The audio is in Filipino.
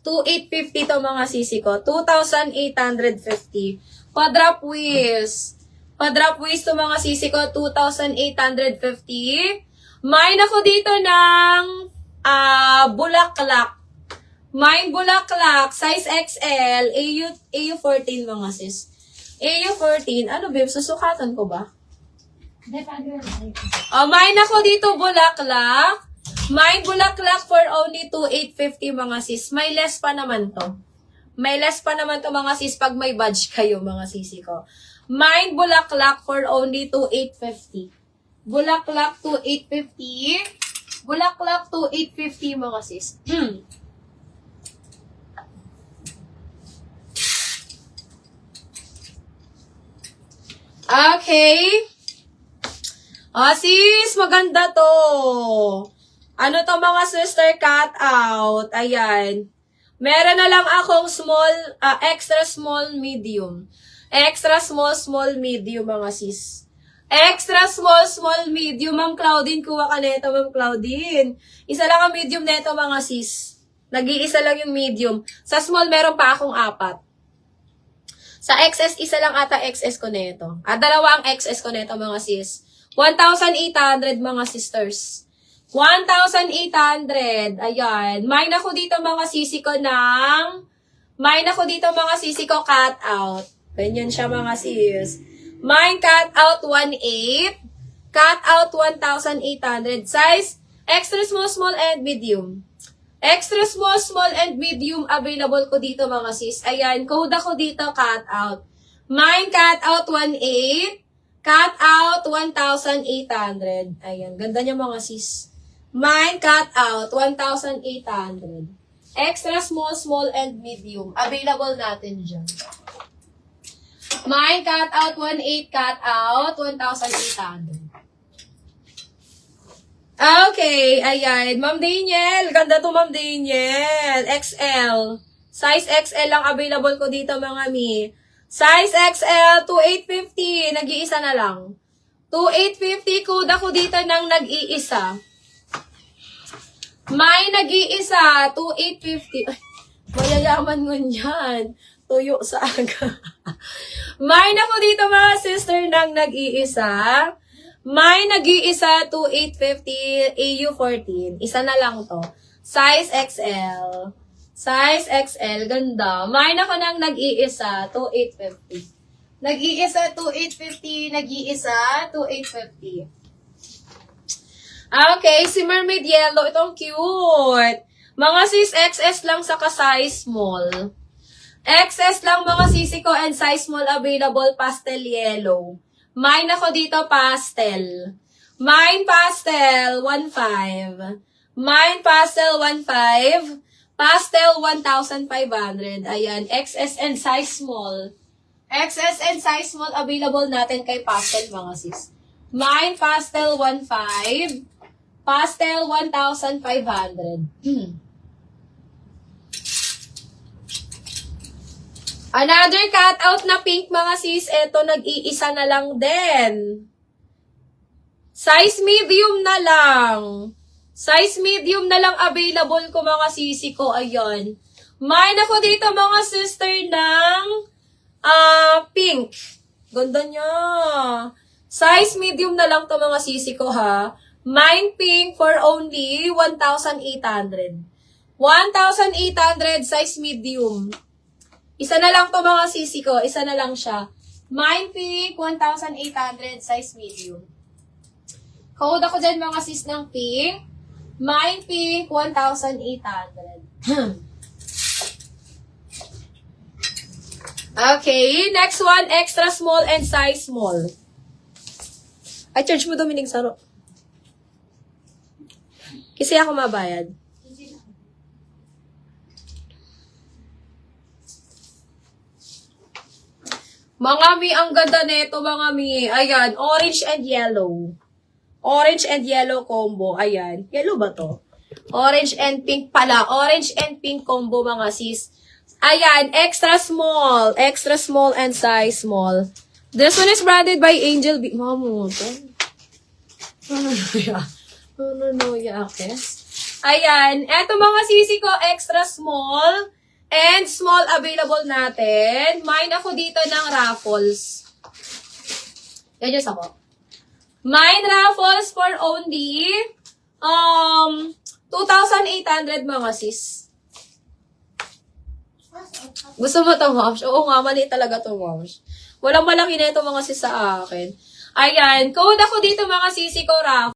2,850 to mga sisi ko. 2,850. Pa-drop whiz. Pa-drop whiz to mga sisi ko. 2,850. Mine ako dito ng bulaklak. Mine bulaklak. Size XL. AU14 mga sis. AU14. Ano babe? Susukatan ko ba? Mine ako dito bulaklak. Mine bulaklak for only 2,850 mga sis. May less pa naman to. May less pa naman to mga sis pag may badge kayo mga sisi ko. Mine bulaklak for only 2,850. Bulaklak 2,850. Bulaklak 2,850 mga sis. Okay. Sis, maganda to. Ano to mga sister, cut out. Ayan. Meron na lang akong small, extra small, medium. Extra small, small, medium mga sis. Extra small, small, medium. Ma'am Claudine, kuha ka neto, Ma'am Claudine. Isa lang ang medium neto mga sis. Nag-iisa lang yung medium. Sa small, meron pa akong 4. Sa XS, isa lang ata XS ko neto. Dalawa ang XS ko neto mga sis. 1,800 mga sisters. 1,800. Ayan. Mine ako dito mga sisi ko cut out. Ganyan siya mga sis. Mine cut out 1,800. Cut out 1,800. Size, extra small, small, and medium. Extra small, small, and medium available ko dito mga sis. Ayan. Code ako dito cut out. Mine cut out 1,800. Cut out 1,800. Ayan. Ganda niya mga sis. Mine cut out 1,800. Extra small, small, and medium. Available natin dyan. Mine cut out 1,800. Cut out 1,800. Okay. Ayan. Ma'am Daniel. Ganda to Ma'am Daniel. XL. Size XL lang available ko dito mga mi. Size XL, 2,850. Nag-iisa na lang. 2,850. Kuda ko dito ng nag-iisa. May nag-iisa. 2,850. Ay, mayayaman ngun yan. Tuyo sa aga. May na ko dito mga sister ng nag-iisa. May nag-iisa. 2,850. AU14. Isa na lang to. Size XL. Size XL, ganda. Mine ako nang nag-iisa, 2,850. Nag-iisa, 2,850. Nag-iisa, 2,850. Okay, si Mermaid Yellow. Itong cute. Mga sis, XS lang sa ka-size small. XS lang mga sisi ko and size small available, pastel yellow. Mine ako dito, pastel. Mine pastel, 1,500. Mine pastel, 1,500. Pastel, 1,500. Ayan. XS and size small. XS and size small available natin kay pastel, mga sis. Mine, pastel, 1,500. Pastel, 1,500. Another cutout na pink, mga sis. Ito, nag-iisa na lang din. Size medium na lang. Size medium na lang available ko mga sisi ko. Ayan. Mine ako dito mga sister ng pink. Ganda niya. Size medium na lang to mga sisi ko ha. Mine pink for only 1,800. 1,800 size medium. Isa na lang to mga sisi ko. Isa na lang siya. Mine pink 1,800 size medium. Code ako dyan mga sis ng pink. Mine pink, 1,800. Okay, next one, extra small and size small. Ay, charge mo Dominic Saro. Kasi ako mabayad. Mga mi, ang ganda nito mga mi. Ayan, orange and yellow. Orange and yellow combo. Ayan. Yellow ba to? Orange and pink pala. Orange and pink combo mga sis. Ayan. Extra small. Extra small and size small. This one is branded by Angel Mamo to. Ano no ya, Akes? Ayan. Eto mga sisi ko, extra small and small available natin. Mine ako dito ng raffles. Yan yung ako. Mine raffles for only 2,800 mga sis. Gusto mo to, moms? Oo nga, mali talaga to, moms. Walang malaki na ito mga sis sa akin. Ayan. Code ako dito mga sisi ko, raffles.